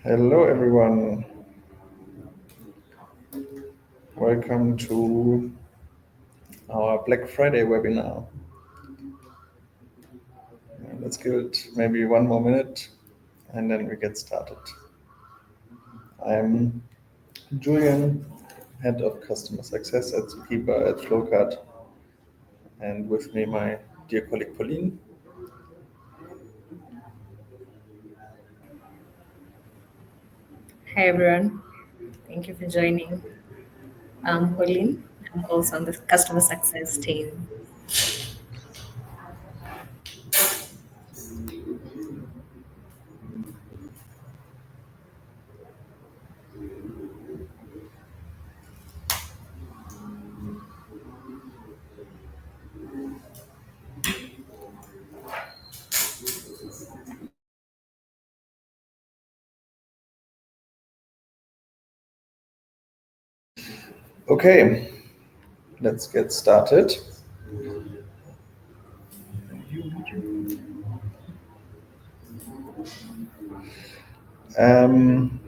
Hello, everyone. Welcome to our Black Friday webinar. Let's give it maybe one more minute and then we get started. I'm Julian, Head of Customer Success at Zookeeper at Flowcart, and with me my dear colleague Pauline. Hi everyone, thank you for joining. I'm Pauline. I'm also on the customer success team. Okay, let's get started. Um,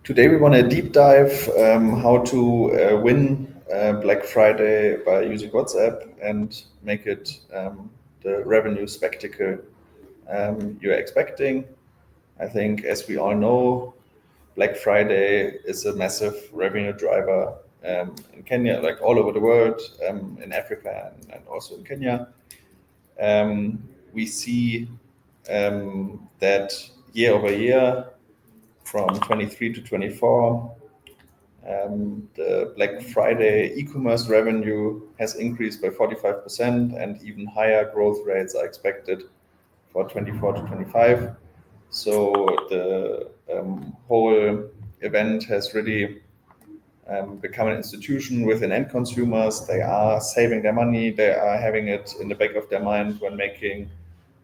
Today we want to deep dive how to win Black Friday by using WhatsApp and make it the revenue spectacle you're expecting. I think, as we all know, Black Friday is a massive revenue driver in Kenya, like all over the world, in Africa and also in Kenya. We see that year over year, from 23 to 24, the Black Friday e-commerce revenue has increased by 45%, and even higher growth rates are expected for 24 to 25. So the whole event has really become an institution within end consumers. They are saving their money. They are having it in the back of their mind when making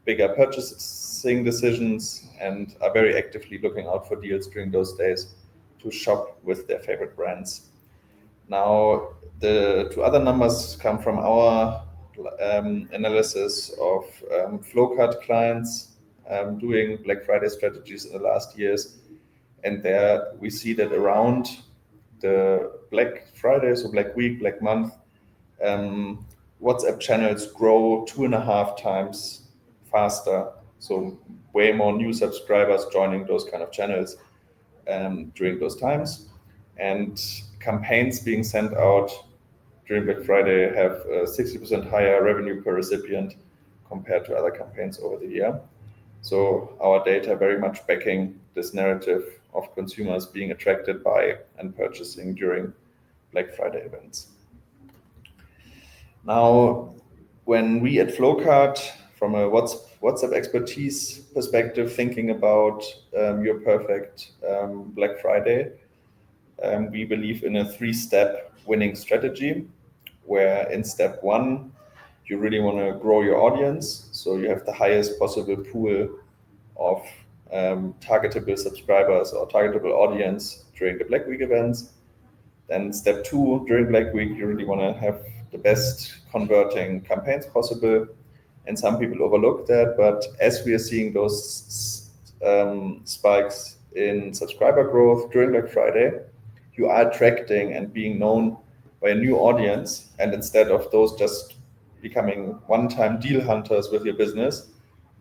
bigger purchasing decisions, and are very actively looking out for deals during those days to shop with their favorite brands. Now, the two other numbers come from our analysis of Flowcart clients doing Black Friday strategies in the last years. And there we see that around the Black Friday, so Black Week, Black Month, WhatsApp channels grow 2.5 times faster. So way more new subscribers joining those kind of channels during those times. And campaigns being sent out during Black Friday have 60% higher revenue per recipient compared to other campaigns over the year. So our data very much backing this narrative of consumers being attracted by and purchasing during Black Friday events. Now, when we at Flowcart, from a WhatsApp expertise perspective, thinking about your perfect Black Friday, we believe in a 3-step winning strategy, where in step 1, you really want to grow your audience. So you have the highest possible pool of targetable subscribers or targetable audience during the Black Week events. Then step 2, during Black Week, you really want to have the best converting campaigns possible. And some people overlook that, but as we are seeing those spikes in subscriber growth during Black Friday, you are attracting and being known by a new audience. And instead of those just becoming one-time deal hunters with your business,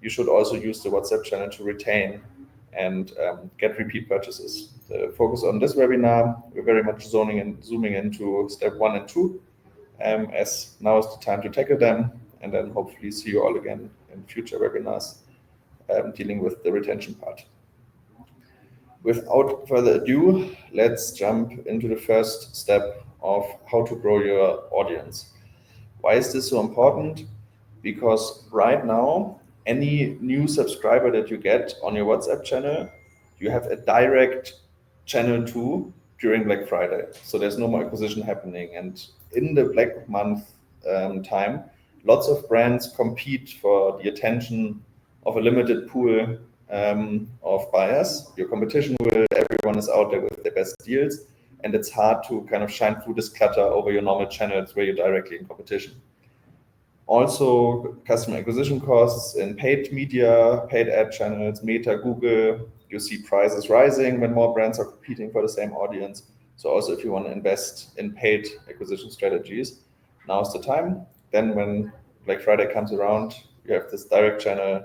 you should also use the WhatsApp channel to retain and get repeat purchases. The focus on this webinar, we're very much zooming into step 1 and 2, as now is the time to tackle them, and then hopefully see you all again in future webinars dealing with the retention part. Without further ado, let's jump into the first step of how to grow your audience. Why is this so important? Because right now, any new subscriber that you get on your WhatsApp channel, you have a direct channel to during Black Friday. So there's no more acquisition happening. And in the Black Month time, lots of brands compete for the attention of a limited pool of buyers. Your competition will, everyone is out there with the best deals. And it's hard to kind of shine through this clutter over your normal channels where you're directly in competition. Also, customer acquisition costs in paid media, paid ad channels, Meta, Google, you see prices rising when more brands are competing for the same audience. So also if you want to invest in paid acquisition strategies, now's the time. Then when Black Friday comes around, you have this direct channel,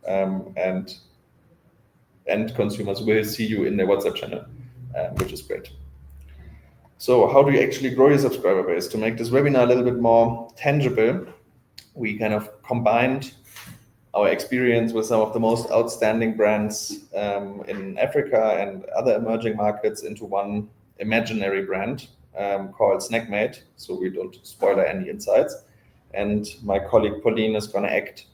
and end consumers will see you in their WhatsApp channel, which is great. So how do you actually grow your subscriber base? To make this webinar a little bit more tangible, we kind of combined our experience with some of the most outstanding brands in Africa and other emerging markets into one imaginary brand called Snackmate. So we don't spoil any insights. And my colleague Pauline is going to act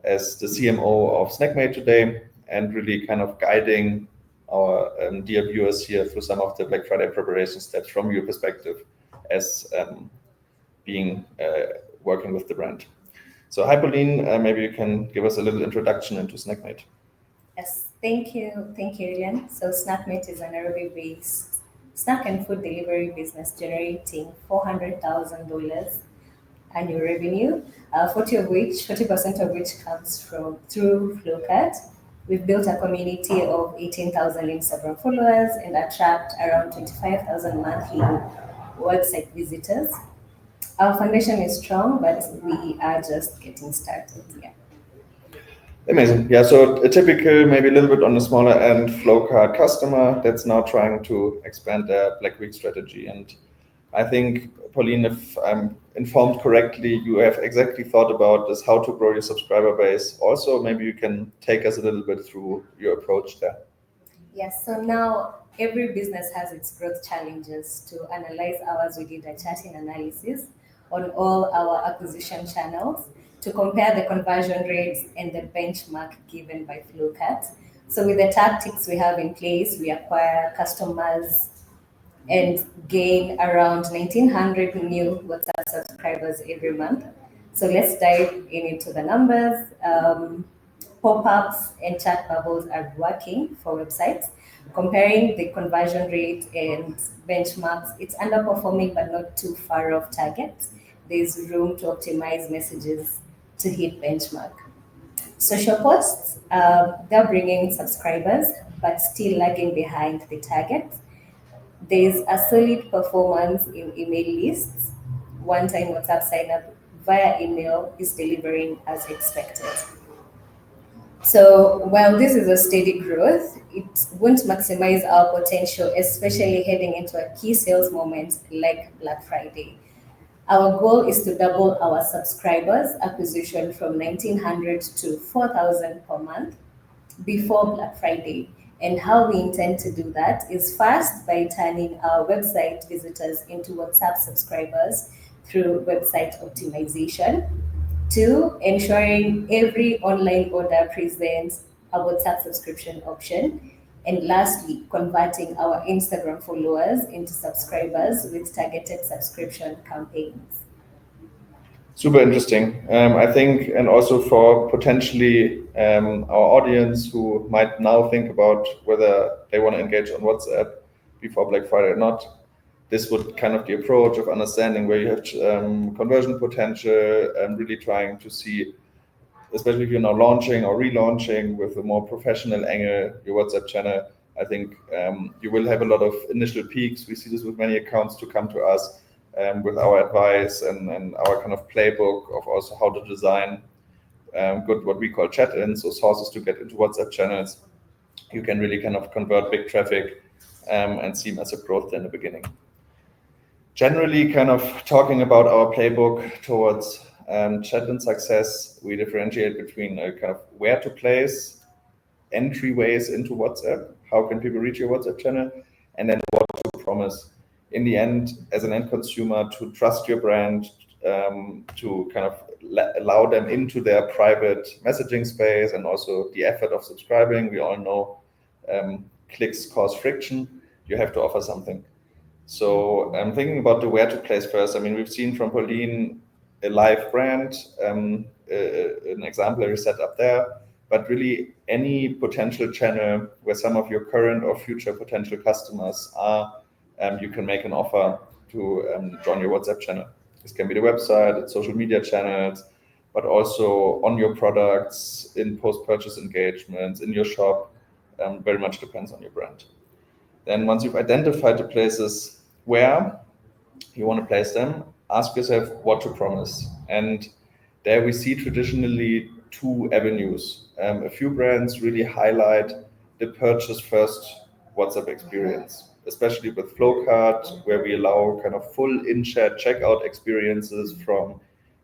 as the CMO of Snackmate today and really kind of guiding our dear viewers here through some of the Black Friday preparation steps from your perspective as being working with the brand. So hi Pauline, maybe you can give us a little introduction into Snackmate. Yes, thank you, Elian. So Snackmate is an Nairobi-based snack and food delivery business generating $400,000 annual revenue, 40% of which comes from through Flowcart. We've built a community of 18,000 Instagram followers and attract around 25,000 monthly website visitors. Our foundation is strong, but we are just getting started. Yeah. Amazing. Yeah, so a typical, maybe a little bit on the smaller end, Flowcart customer that's now trying to expand their Black Week strategy. And I think, Pauline, if I'm informed correctly, you have exactly thought about this, how to grow your subscriber base. Also, maybe you can take us a little bit through your approach there. Yes, so now every business has its growth challenges. To analyze ours, we did a charting analysis on all our acquisition channels to compare the conversion rates and the benchmark given by Flowcart. So with the tactics we have in place, we acquire customers and gain around 1,900 new WhatsApp subscribers every month. So let's dive into the numbers. Pop-ups and chat bubbles are working for websites. Comparing the conversion rate and benchmarks, it's underperforming but not too far off target. There's room to optimize messages to hit benchmark. Social posts, they're bringing subscribers but still lagging behind the target. There's a solid performance in email lists. One-time WhatsApp sign up via email is delivering as expected. So while this is a steady growth, it won't maximize our potential, especially heading into a key sales moment like Black Friday. Our goal is to double our subscribers acquisition from 1,900 to 4,000 per month before Black Friday. And how we intend to do that is first by turning our website visitors into WhatsApp subscribers through website optimization. Two, ensuring every online order presents a WhatsApp subscription option. And lastly, converting our Instagram followers into subscribers with targeted subscription campaigns. Super interesting. I think, and also for potentially our audience who might now think about whether they want to engage on WhatsApp before Black Friday or not, this would kind of the approach of understanding where you have conversion potential and really trying to see, especially if you're now launching or relaunching with a more professional angle, your WhatsApp channel. I think you will have a lot of initial peaks. We see this with many accounts to come to us with our advice and our kind of playbook of also how to design good, what we call chat-ins, so sources to get into WhatsApp channels. You can really kind of convert big traffic and see massive growth in the beginning. Generally, kind of talking about our playbook towards chat-in success, we differentiate between kind of where to place entryways into WhatsApp, how can people reach your WhatsApp channel, and then what to promise. In the end, as an end consumer, to trust your brand, to kind of allow them into their private messaging space, and also the effort of subscribing. We all know clicks cause friction. You have to offer something. So I'm thinking about the where to place first. I mean, we've seen from Pauline a live brand, an exemplary setup there, but really any potential channel where some of your current or future potential customers are, you can make an offer to join your WhatsApp channel. This can be the website, it's social media channels, but also on your products, in post-purchase engagements, in your shop. very much depends on your brand. Then once you've identified the places where you want to place them, ask yourself what to promise. And there we see traditionally two avenues. A few brands really highlight the purchase first WhatsApp experience, especially with Flowcart, where we allow kind of full in-chat checkout experiences from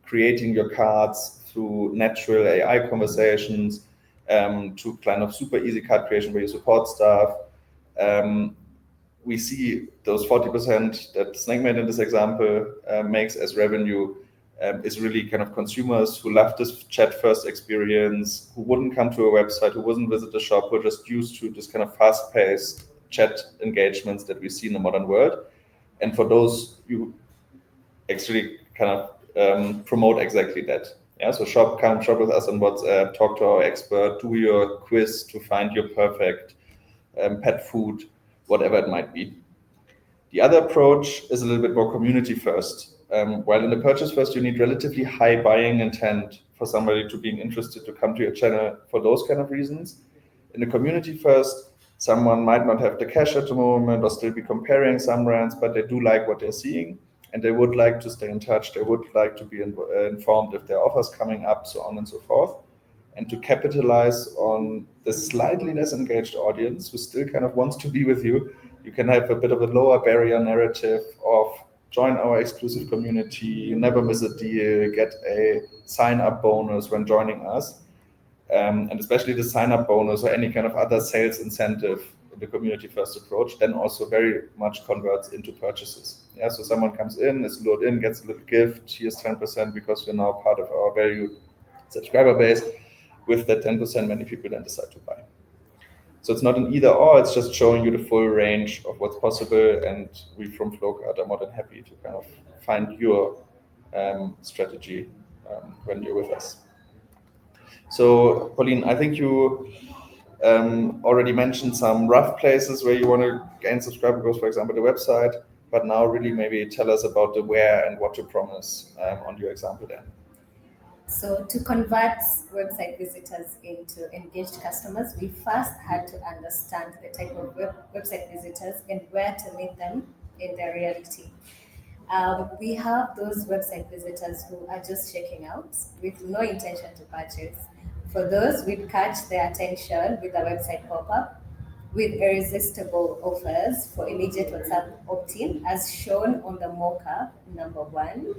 creating your cards through natural AI conversations to kind of super easy card creation where you support staff. Um, we see those 40% that Snake made in this example makes as revenue is really kind of consumers who love this chat first experience, who wouldn't come to a website, who wouldn't visit the shop, who are just used to this kind of fast paced chat engagements that we see in the modern world. And for those, you actually kind of promote exactly that. Yeah, so come shop with us on WhatsApp, talk to our expert, do your quiz to find your perfect pet food, whatever it might be. The other approach is a little bit more community first. While in the purchase first, you need relatively high buying intent for somebody to being interested to come to your channel for those kind of reasons. In the community first, someone might not have the cash at the moment or still be comparing some brands, but they do like what they're seeing and they would like to stay in touch. They would like to be informed if there are offers coming up, so on and so forth. And to capitalize on the slightly less engaged audience who still kind of wants to be with you, you can have a bit of a lower barrier narrative of join our exclusive community, you never miss a deal, get a sign up bonus when joining us. And especially the sign up bonus or any kind of other sales incentive in the community first approach, then also very much converts into purchases. Yeah, so someone comes in, is lured in, gets a little gift, here's 10% because we're now part of our valued subscriber base. With that 10%, many people then decide to buy. So it's not an either or, it's just showing you the full range of what's possible. And we from Flowcart are more than happy to kind of find your strategy when you're with us. So, Pauline, I think you already mentioned some rough places where you want to gain subscriber growth, for example, the website. But now, really, maybe tell us about the where and what to promise on your example then. So to convert website visitors into engaged customers, we first had to understand the type of website visitors and where to meet them in their reality. We have those website visitors who are just checking out with no intention to purchase. For those, we'd catch their attention with a website pop-up with irresistible offers for immediate WhatsApp opt-in, as shown on the mock-up number one.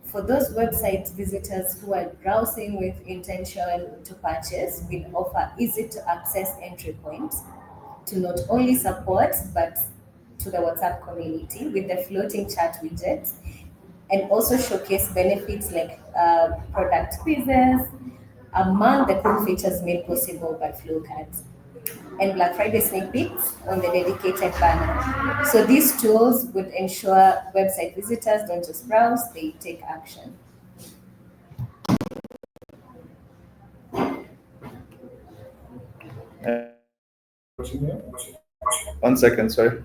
For those website visitors who are browsing with intention to purchase, we offer easy to access entry points to not only support but to the WhatsApp community with the floating chat widget, and also showcase benefits like product quizzes among the cool features made possible by Flowcart, and Black Friday sneak peeks on the dedicated banner. So these tools would ensure website visitors don't just browse, they take action. One second, sorry.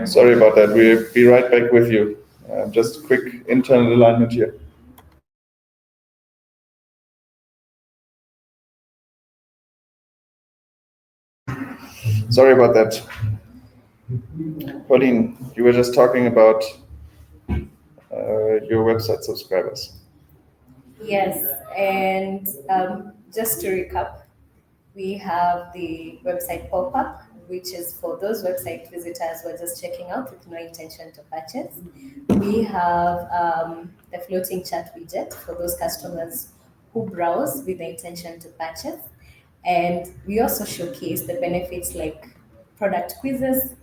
Sorry about that. We'll be right back with you. Just quick internal alignment here. Sorry about that. Pauline, you were just talking about your website subscribers. Yes, and just to recap, we have the website pop-up, which is for those website visitors who are just checking out with no intention to purchase. We have the floating chat widget for those customers who browse with the intention to purchase. And we also showcase the benefits like product quizzes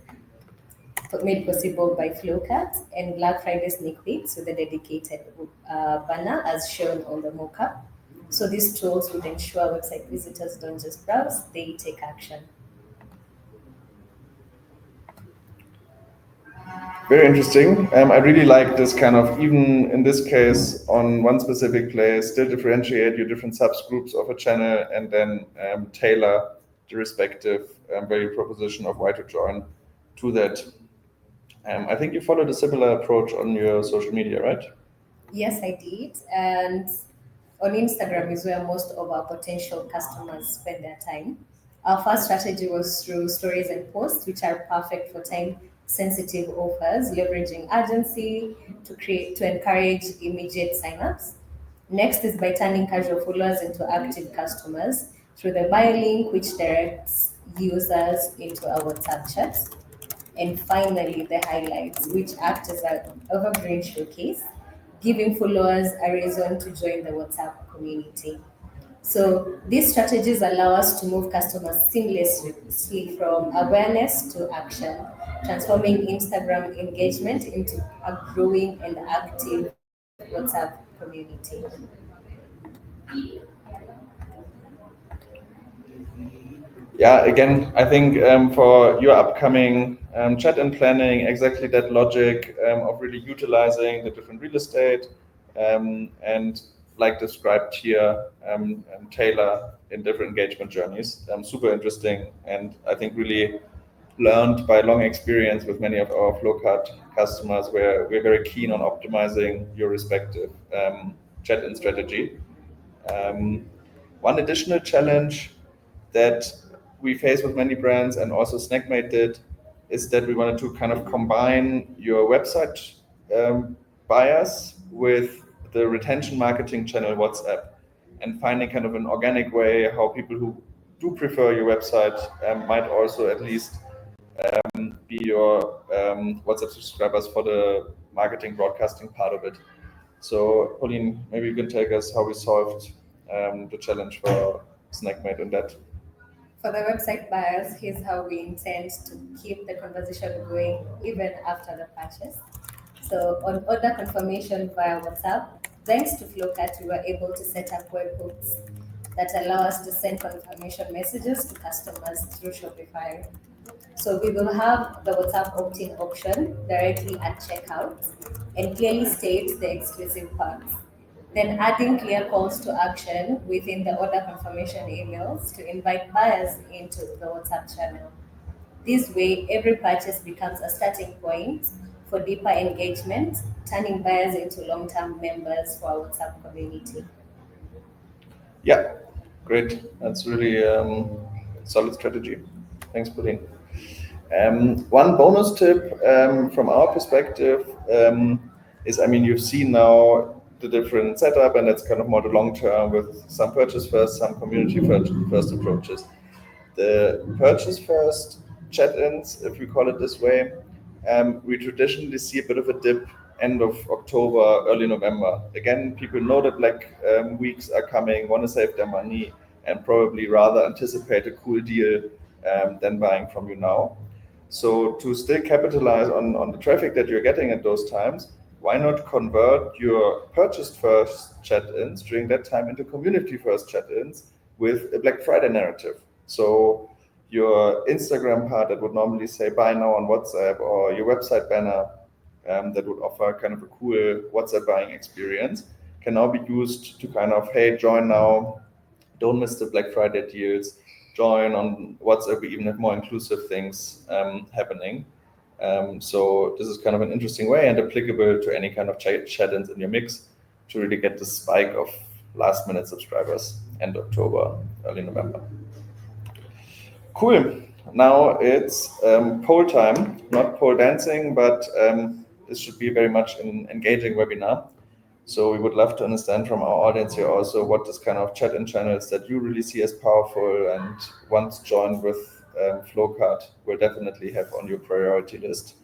made possible by Flowcart and Black Friday sneak peeks with a dedicated banner as shown on the mockup. So these tools would ensure website visitors don't just browse, they take action. Very interesting. I really like this kind of, even in this case, on one specific place, still differentiate your different subgroups of a channel and then tailor the respective value proposition of why to join to that. I think you followed a similar approach on your social media, right? Yes, I did. And on Instagram is where most of our potential customers spend their time. Our first strategy was through stories and posts, which are perfect for time sensitive offers, leveraging urgency to encourage immediate signups. Next is by turning casual followers into active customers through the bio link, which directs users into our WhatsApp chats. And finally, the highlights, which act as an evergreen showcase, giving followers a reason to join the WhatsApp community. So these strategies allow us to move customers seamlessly from awareness to action, transforming Instagram engagement into a growing and active WhatsApp community. Yeah, again, I think for your upcoming chat and planning, exactly that logic of really utilizing the different real estate and like described here, tailor in different engagement journeys. Super interesting, and I think really learned by long experience with many of our Flowcart customers, where we're very keen on optimizing your respective chat-in strategy. Um, One additional challenge that we face with many brands and also Snackmate did is that we wanted to kind of combine your website buyers with the retention marketing channel WhatsApp and finding kind of an organic way how people who do prefer your website might also at least be your WhatsApp subscribers for the marketing broadcasting part of it. So, Pauline, maybe you can take us how we solved the challenge for Snackmate and that. For the website buyers, here's how we intend to keep the conversation going even after the purchase. So on order confirmation via WhatsApp, thanks to Flowcart, we were able to set up webhooks that allow us to send confirmation messages to customers through Shopify. So we will have the WhatsApp opt-in option directly at checkout and clearly state the exclusive perks. Then adding clear calls to action within the order confirmation emails to invite buyers into the WhatsApp channel. This way, every purchase becomes a starting point for deeper engagement, turning buyers into long-term members for our WhatsApp community. Yeah, great. That's really solid strategy. Thanks, Pauline. One bonus tip from our perspective is, I mean, you've seen now the different setup, and it's kind of more the long term with some purchase first, some community first approaches. The purchase first chat-ins, if we call it this way, we traditionally see a bit of a dip end of October, early November. Again, people know that Black weeks are coming, want to save their money, and probably rather anticipate a cool deal than buying from you now. So to still capitalize on the traffic that you're getting at those times, why not convert your purchased first chat-ins during that time into community first chat-ins with a Black Friday narrative? So your Instagram part that would normally say buy now on WhatsApp, or your website banner that would offer kind of a cool WhatsApp buying experience, can now be used to kind of, hey, join now, don't miss the Black Friday deals, join on WhatsApp. We even have more inclusive things happening. So this is kind of an interesting way and applicable to any kind of chat-ins in your mix to really get the spike of last minute subscribers end October, early November. Cool. Now it's pole time, not pole dancing, but this should be very much an engaging webinar. So we would love to understand from our audience here also what this kind of chat-in channels that you really see as powerful and once joined with Flowcart will definitely have on your priority list.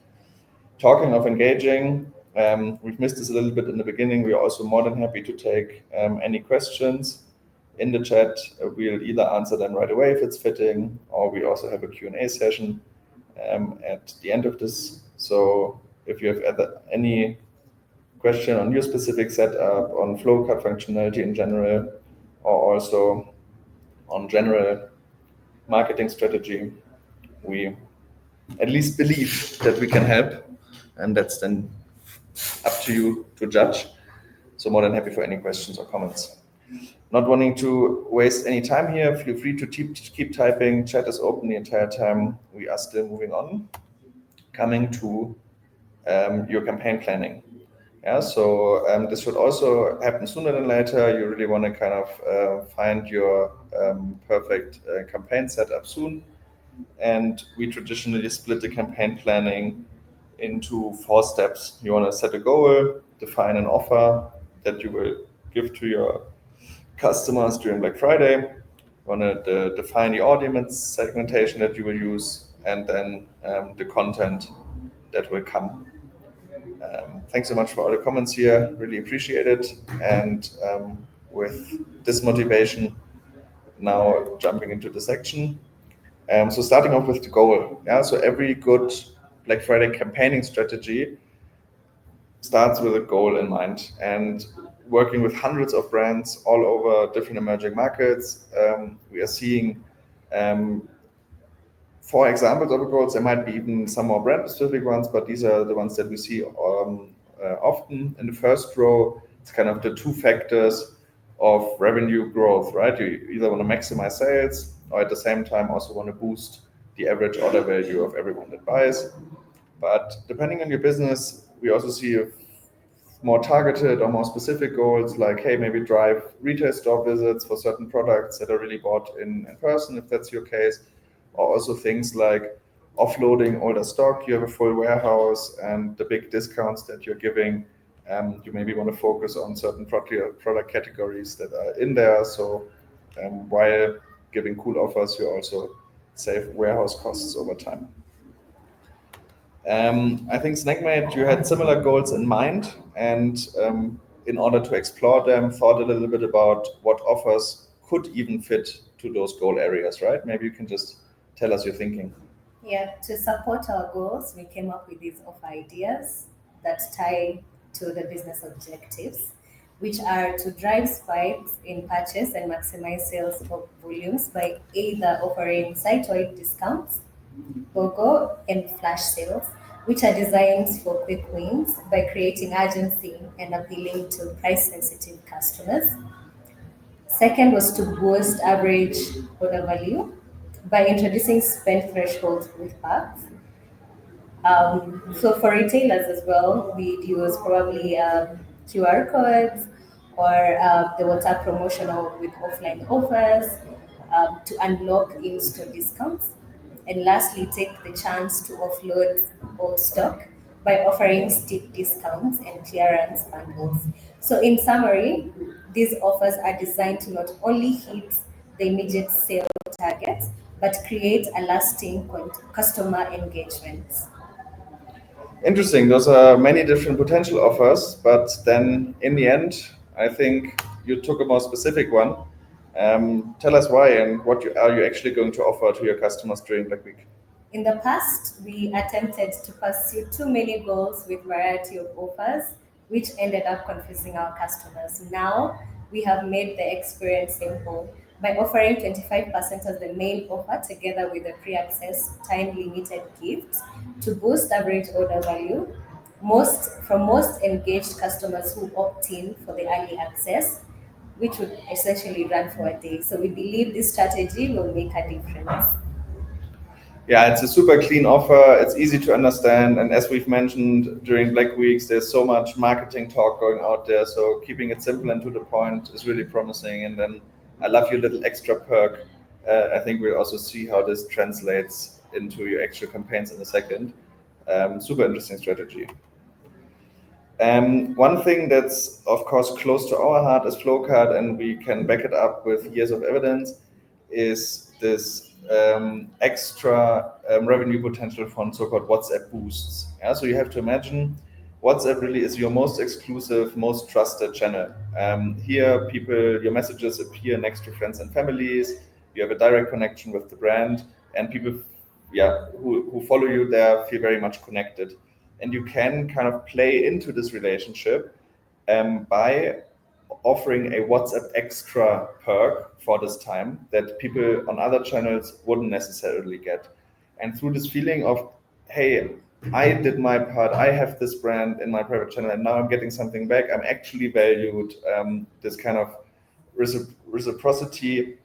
Talking of engaging, we've missed this a little bit in the beginning. We are also more than happy to take any questions in the chat. We'll either answer them right away if it's fitting, or we also have a Q&A session at the end of this. So if you have any question on your specific setup, on Flowcard functionality in general, or also on general marketing strategy, we at least believe that we can help, and that's then up to you to judge. So more than happy for any questions or comments. Not wanting to waste any time here, feel free to keep typing. Chat is open the entire time. We are still moving on. Coming to your campaign planning. Yeah, so this should also happen sooner than later. You really want to kind of find your perfect campaign setup soon. And we traditionally split the campaign planning into 4 steps. You want to set a goal, define an offer that you will give to your customers during Black Friday. You want to define the audience segmentation that you will use, and then the content that will come. Thanks so much for all the comments here. Really appreciate it. And with this motivation, now jumping into the section. So starting off with the goal. Yeah. So every good Black Friday campaigning strategy starts with a goal in mind, and working with hundreds of brands all over different emerging markets, we are seeing 4 examples of goals. There might be even some more brand specific ones, but these are the ones that we see often. In the first row, it's kind of the 2 factors of revenue growth, right? You either want to maximize sales or at the same time also want to boost the average order value of everyone that buys. But depending on your business, we also see more targeted or more specific goals, like, hey, maybe drive retail store visits for certain products that are really bought in person, if that's your case, or also things like offloading older stock. You have a full warehouse and the big discounts that you're giving. You maybe want to focus on certain product categories that are in there. So while giving cool offers, you also save warehouse costs over time. I think Snackmate, you had similar goals in mind, and in order to explore them, thought a little bit about what offers could even fit to those goal areas, right? Maybe you can just tell us your thinking. Yeah, to support our goals, we came up with these offer ideas that tie to the business objectives, which are to drive spikes in purchase and maximize sales volumes by either offering site-wide discounts, BOGO, and flash sales, which are designed for quick wins by creating urgency and appealing to price-sensitive customers. Second was to boost average order value by introducing spend thresholds with packs. So for retailers as well, we'd use probably QR codes or the WhatsApp promotional with offline offers to unlock in-store discounts. And lastly, take the chance to offload old stock by offering steep discounts and clearance bundles. So in summary, these offers are designed to not only hit the immediate sale targets, but create a lasting customer engagement. Interesting. Those are many different potential offers, but then in the end, I think you took a more specific one. Tell us why and what are you actually going to offer to your customers during Black Week? In the past, we attempted to pursue too many goals with variety of offers, which ended up confusing our customers. Now, we have made the experience simple by offering 25% of the main offer together with a pre-access time-limited gift to boost average order value. Most engaged customers who opt in for the early access, which would essentially run for a day. So we believe this strategy will make a difference. Yeah, it's a super clean offer. It's easy to understand. And as we've mentioned during Black Weeks, there's so much marketing talk going out there. So keeping it simple and to the point is really promising. And then I love your little extra perk. I think we'll also see how this translates into your actual campaigns in a second. Super interesting strategy. One thing that's, of course, close to our heart is Flowcart, and we can back it up with years of evidence, is this extra revenue potential from so-called WhatsApp boosts. Yeah, so you have to imagine WhatsApp really is your most exclusive, most trusted channel. Here, your messages appear next to friends and families. You have a direct connection with the brand, and people, yeah, who follow you there feel very much connected. And you can kind of play into this relationship by offering a WhatsApp extra perk for this time that people on other channels wouldn't necessarily get. And through this feeling of, hey, I did my part, I have this brand in my private channel, and now I'm getting something back, I'm actually valued. This kind of reciprocity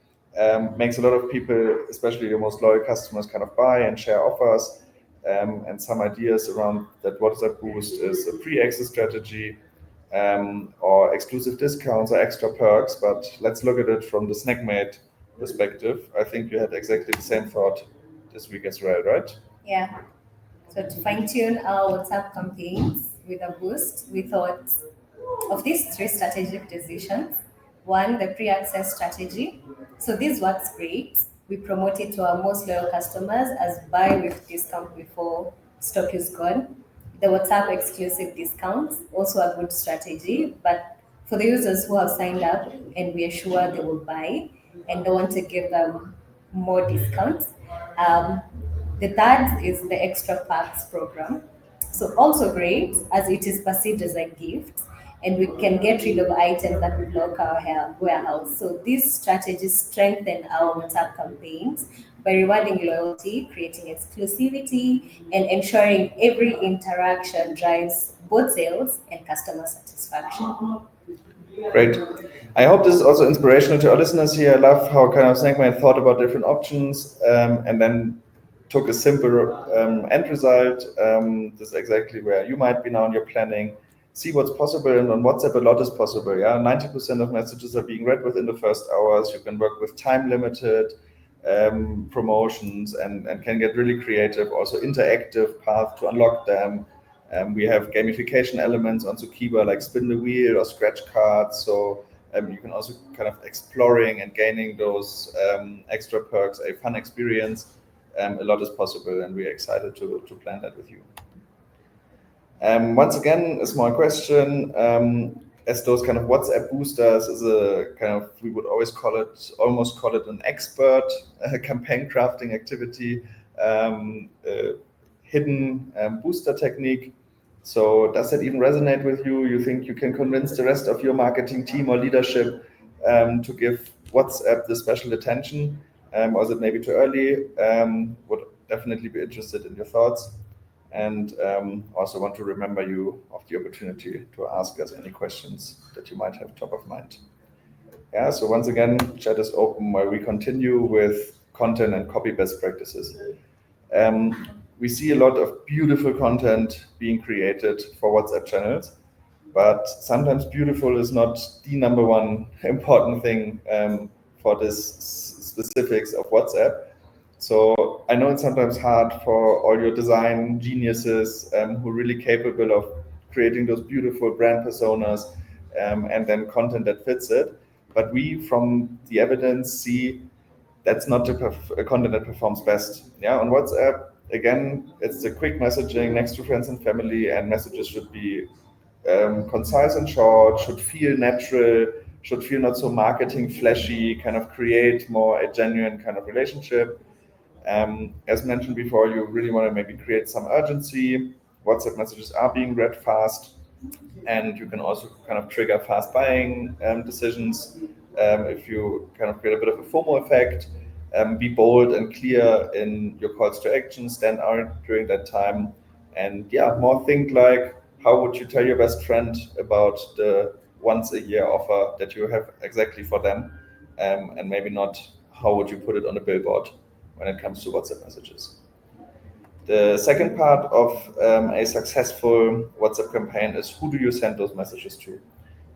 makes a lot of people, especially your most loyal customers, kind of buy and share offers. And some ideas around that WhatsApp boost is a pre-access strategy, or exclusive discounts or extra perks. But let's look at it from the snackmate perspective. I think you had exactly the same thought this week as well, right? Yeah. So to fine tune our WhatsApp campaigns with a boost, we thought of these three strategic decisions. One, the pre-access strategy. So this works great. We promote it to our most loyal customers as buy with discount before stock is gone. The WhatsApp exclusive discounts, also a good strategy, but for the users who have signed up and we are sure they will buy and don't want to give them more discounts. Um, the third is the extra packs program. So also great as it is perceived as a gift and we can get rid of items that would block our warehouse. So these strategies strengthen our WhatsApp campaigns by rewarding loyalty, creating exclusivity, and ensuring every interaction drives both sales and customer satisfaction. Great. I hope this is also inspirational to our listeners here. I love how kind of Snackman thought about different options, and then took a simple end result. This is exactly where you might be now in your planning. See what's possible, and on WhatsApp a lot is possible. Yeah, 90% of messages are being read within the first hours. You can work with time limited promotions, and can get really creative. Also interactive path to unlock them. We have gamification elements on Zukiba, like spin the wheel or scratch cards. So you can also kind of exploring and gaining those extra perks, a fun experience. A lot is possible, and we're excited to plan that with you. Once again, a small question. As those kind of WhatsApp boosters is a kind of, we would almost call it an expert campaign crafting activity, hidden booster technique. So does that even resonate with you? You think you can convince the rest of your marketing team or leadership to give WhatsApp the special attention? Or is it maybe too early? Would definitely be interested in your thoughts. And also want to remember you of the opportunity to ask us any questions that you might have top of mind. Yeah, so once again, chat is open while we continue with content and copy best practices. We see a lot of beautiful content being created for WhatsApp channels, but sometimes beautiful is not the number one important thing for this specifics of WhatsApp. So I know it's sometimes hard for all your design geniuses who are really capable of creating those beautiful brand personas and then content that fits it. But we, from the evidence, see that's not the content that performs best. Yeah, on WhatsApp, again, it's the quick messaging next to friends and family, and messages should be concise and short, should feel natural, should feel not so marketing flashy, kind of create more a genuine kind of relationship. As mentioned before, you really want to maybe create some urgency. WhatsApp messages are being read fast, and you can also kind of trigger fast buying decisions if you kind of create a bit of a FOMO effect. Be bold and clear in your calls to action, stand out during that time, and yeah, more think like how would you tell your best friend about the once a year offer that you have exactly for them, and maybe not how would you put it on a billboard when it comes to WhatsApp messages. The second part of a successful WhatsApp campaign is who do you send those messages to?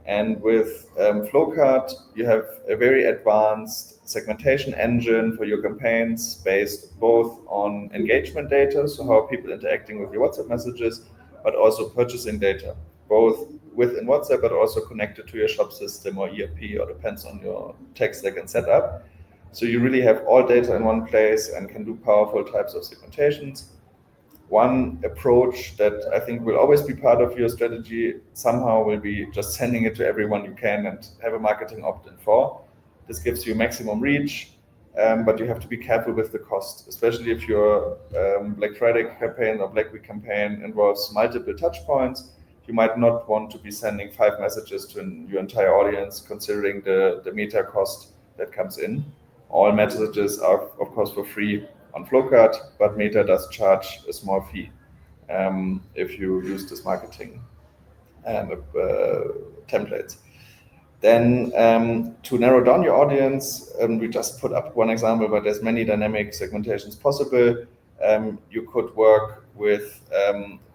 And with Flowcart, you have a very advanced segmentation engine for your campaigns based both on engagement data, so how are people interacting with your WhatsApp messages, but also purchasing data, both within WhatsApp, but also connected to your shop system or ERP, or depends on your tech stack and setup. So you really have all data in one place and can do powerful types of segmentations. One approach that I think will always be part of your strategy somehow will be just sending it to everyone you can and have a marketing opt-in for. This gives you maximum reach, but you have to be careful with the cost, especially if your Black Friday campaign or Black Week campaign involves multiple touch points. You might not want to be sending 5 messages to your entire audience, considering the meta cost that comes in. All messages are, of course, for free on Flowcart, but Meta does charge a small fee if you use this marketing templates. Then to narrow down your audience, we just put up one example, but there's many dynamic segmentations possible. You could work with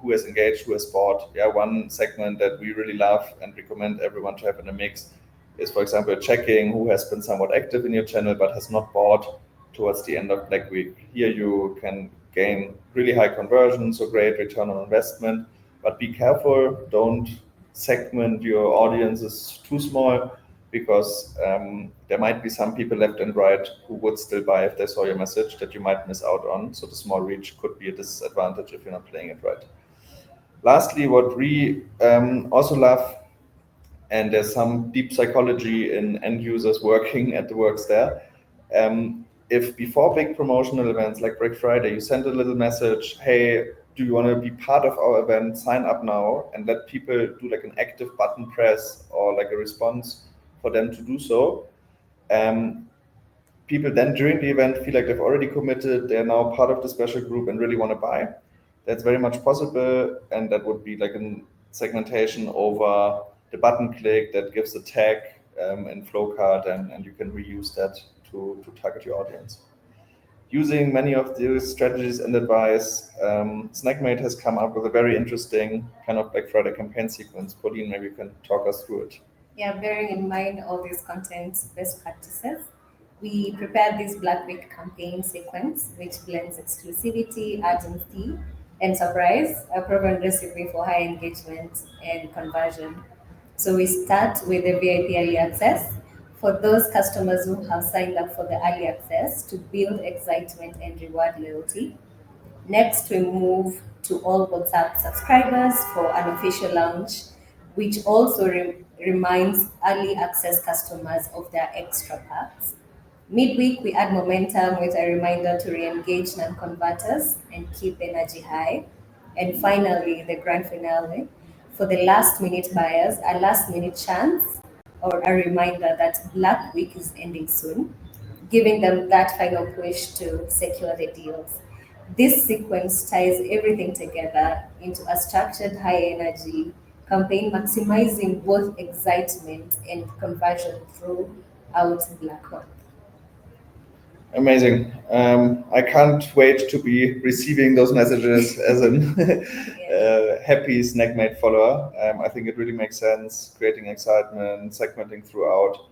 who has engaged, who has bought. Yeah, one segment that we really love and recommend everyone to have in a mix is, for example, checking who has been somewhat active in your channel but has not bought towards the end of Black Week. Here you can gain really high conversion, so great return on investment, but be careful, don't segment your audiences too small, because there might be some people left and right who would still buy if they saw your message that you might miss out on. So the small reach could be a disadvantage if you're not playing it right. Lastly, what we also love, and there's some deep psychology in end users working at the works there. If before big promotional events like Black Friday, you send a little message, hey, do you want to be part of our event? Sign up now, and let people do like an active button press or like a response for them to do so. People then during the event feel like they've already committed, they're now part of the special group and really want to buy. That's very much possible, and that would be like a segmentation over the button click that gives a tag in Flowcart, and you can reuse that to target your audience. Using many of these strategies and advice, Snackmate has come up with a very interesting kind of Black Friday campaign sequence. Pauline, maybe you can talk us through it. Yeah, bearing in mind all these content best practices, we prepared this Black Week campaign sequence, which blends exclusivity, urgency, and surprise, a proven recipe for high engagement and conversion. So we start with the VIP early access for those customers who have signed up for the early access to build excitement and reward loyalty. Next, we move to all WhatsApp subscribers for an official launch, which also reminds early access customers of their extra perks. Midweek, we add momentum with a reminder to re engage non converters and keep energy high. And finally, the grand finale for the last minute buyers, a last minute chance or a reminder that Black Week is ending soon, giving them that final push to secure the deals. This sequence ties everything together into a structured high energy campaign, maximizing both excitement and conversion throughout Black Month. Amazing. I can't wait to be receiving those messages as an happy Snackmate follower. I think it really makes sense, creating excitement, segmenting throughout,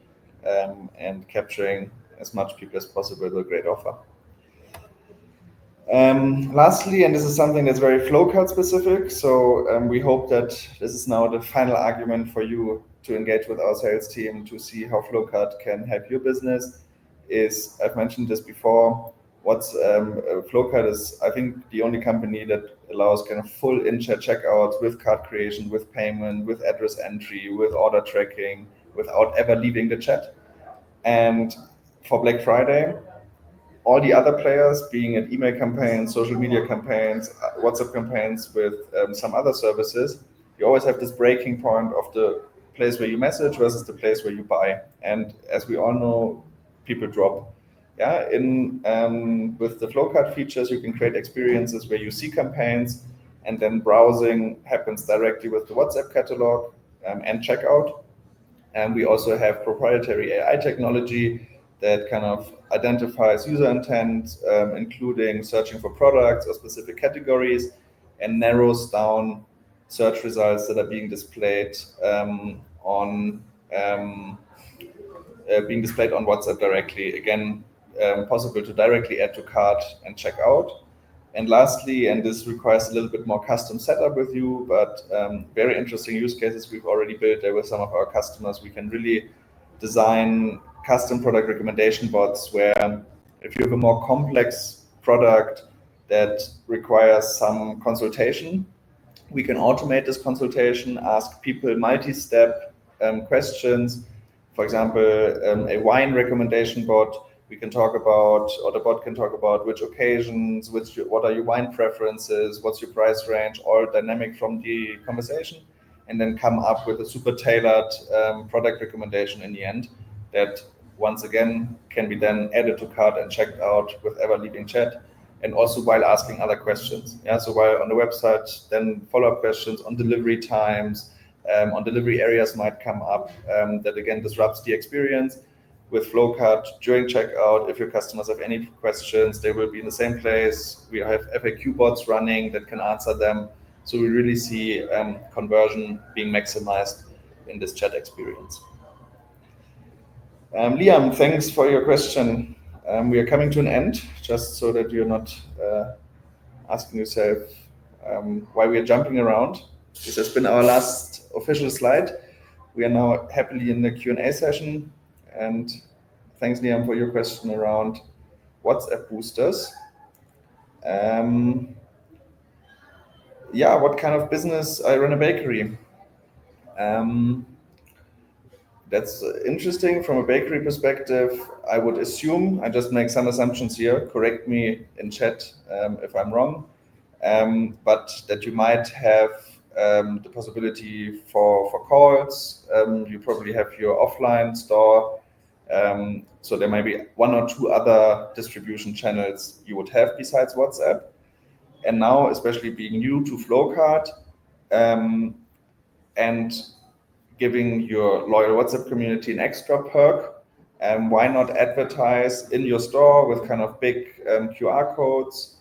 and capturing as much people as possible with a great offer. Lastly, and this is something that's very Flowcard specific, so we hope that this is now the final argument for you to engage with our sales team to see how Flowcard can help your business. Is, I've mentioned this before, what's Flowcard is, I think, the only company that allows kind of full in-chat checkouts with card creation, with payment, with address entry, with order tracking, without ever leaving the chat. And for Black Friday, all the other players, being it email campaigns, social media campaigns, WhatsApp campaigns with some other services, you always have this breaking point of the place where you message versus the place where you buy. And as we all know, people drop. Yeah, in with the Flowcard features, you can create experiences where you see campaigns, and then browsing happens directly with the WhatsApp catalog and checkout. And we also have proprietary AI technology that kind of identifies user intent, including searching for products or specific categories, and narrows down search results that are being displayed on WhatsApp directly. Again, possible to directly add to cart and check out. And lastly, and this requires a little bit more custom setup with you, but very interesting use cases we've already built there with some of our customers. We can really design custom product recommendation bots where if you have a more complex product that requires some consultation, we can automate this consultation, ask people multi-step questions. For example, a wine recommendation bot, we can talk about, or the bot can talk about which occasions, what are your wine preferences, what's your price range, all dynamic from the conversation, and then come up with a super tailored product recommendation in the end that once again can be then added to cart and checked out with ever leaving chat, and also while asking other questions. Yeah, so while on the website, then follow-up questions on delivery times, on delivery areas might come up that again disrupts the experience. With Flowcart during checkout, if your customers have any questions, they will be in the same place. We have FAQ bots running that can answer them. So we really see conversion being maximized in this chat experience. Liam, thanks for your question. We are coming to an end, just so that you're not asking yourself why we are jumping around. This has been our last official slide. We are now happily in the Q&A session. And thanks, Liam, for your question around WhatsApp boosters. Yeah, what kind of business? I run a bakery. That's interesting from a bakery perspective. I would assume, I just make some assumptions here, correct me in chat if I'm wrong, but that you might have the possibility for calls. You probably have your offline store. So there might be one or two other distribution channels you would have besides WhatsApp. And now, especially being new to Flowcart, and giving your loyal WhatsApp community an extra perk, why not advertise in your store with kind of big QR codes,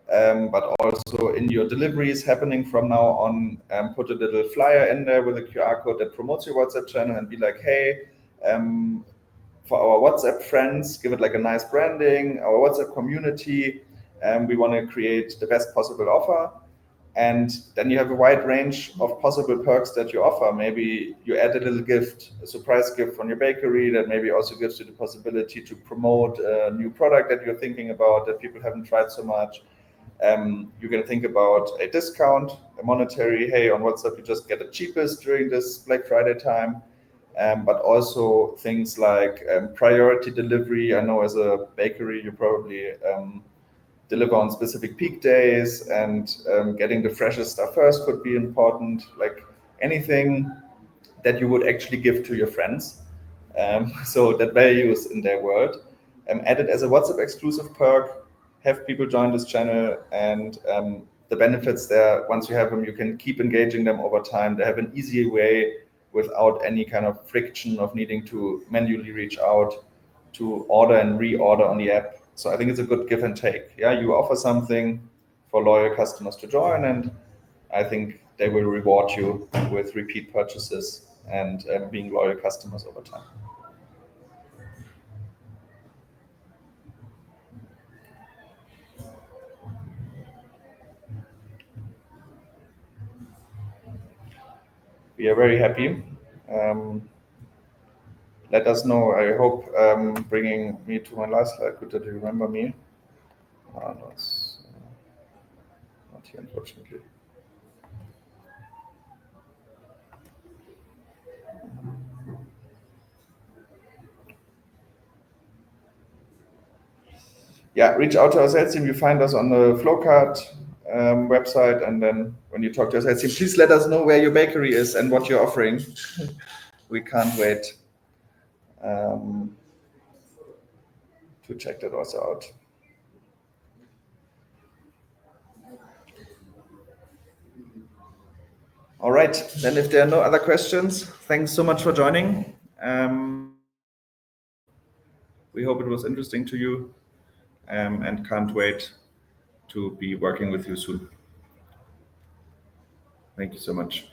but also in your deliveries happening from now on, put a little flyer in there with a QR code that promotes your WhatsApp channel and be like, hey, for our WhatsApp friends, give it like a nice branding, our WhatsApp community, we want to create the best possible offer. And then you have a wide range of possible perks that you offer. Maybe you add a little gift, a surprise gift from your bakery that maybe also gives you the possibility to promote a new product that you're thinking about that people haven't tried so much. You can think about a discount, a monetary, hey, on WhatsApp, you just get the cheapest during this Black Friday time. But also things like priority delivery. I know as a bakery, you probably deliver on specific peak days, and getting the freshest stuff first could be important. Like anything that you would actually give to your friends, so that values in their world, add it as a WhatsApp exclusive perk, have people join this channel, and the benefits there, once you have them, you can keep engaging them over time. They have an easy way without any kind of friction of needing to manually reach out to order and reorder on the app. So I think it's a good give and take. Yeah, you offer something for loyal customers to join, and I think they will reward you with repeat purchases and being loyal customers over time. We are very happy. Let us know. I hope bringing me to my last slide. Good that you remember me. No, it's not here, unfortunately. Yeah, reach out to our sales team. You find us on the Flowcart website, and then when you talk to our sales team, please let us know where your bakery is and what you're offering. We can't wait to check that also out. All right, then if there are no other questions, thanks so much for joining. We hope it was interesting to you, and can't wait to be working with you soon. Thank you so much.